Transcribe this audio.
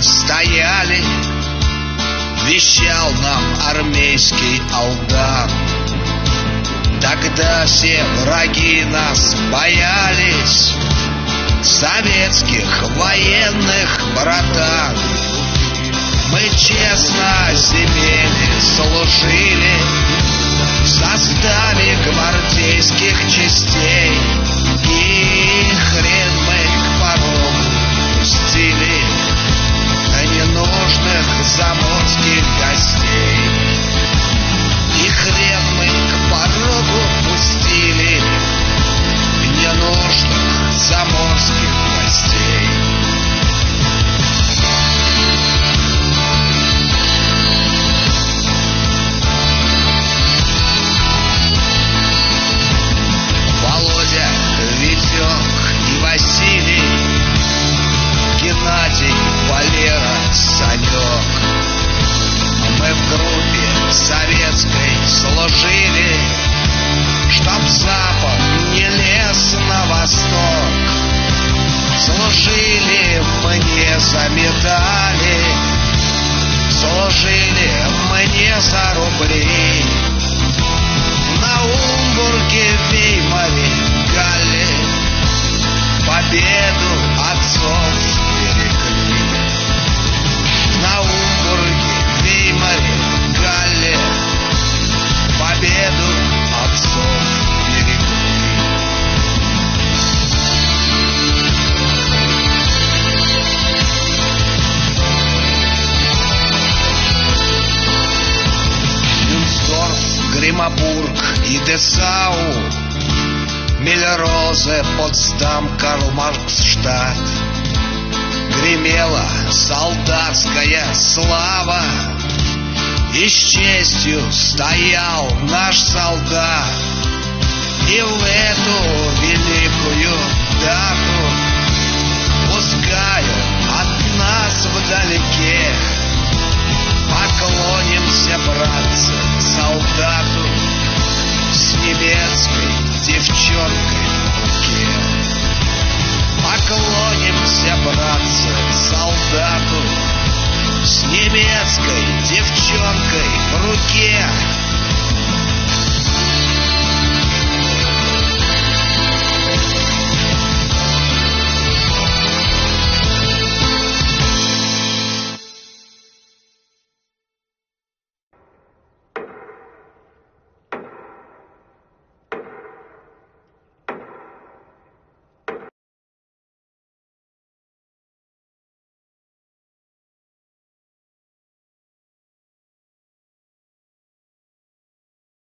стояли, вещал нам армейский Алдан. Тогда все враги нас боялись, советских военных братан. Мы честно земле служили в составе гвардейских частей, и хрен мы к порогу пустили ненужных заморских гостей. И хрен мы к порогу пустили ненужных заморских гостей. Володя, Витек и Василий, Геннадий, Валера, Санек. Мы в группе советской служили, чтоб Запад не лез на восток. Служили мы не за медали, служили мы не за рубли. В Наумбурге, Веймаре, Галле победу отцов берегли. В Наумбурге, Веймаре, Галле победу отцов берегли. Мюнсдорф, Гриммабург и Десау, Мельрозе, Потсдам, Карлмарксштадт. Гремела солдатская слава, и с честью стоял наш солдат. И в эту великую дату, пускай от нас вдалеке, поклонимся, братцы, солдату с немецкой девчонкой в руке. Поклонимся, братцы, солдату с немецкой девчонкой в руке.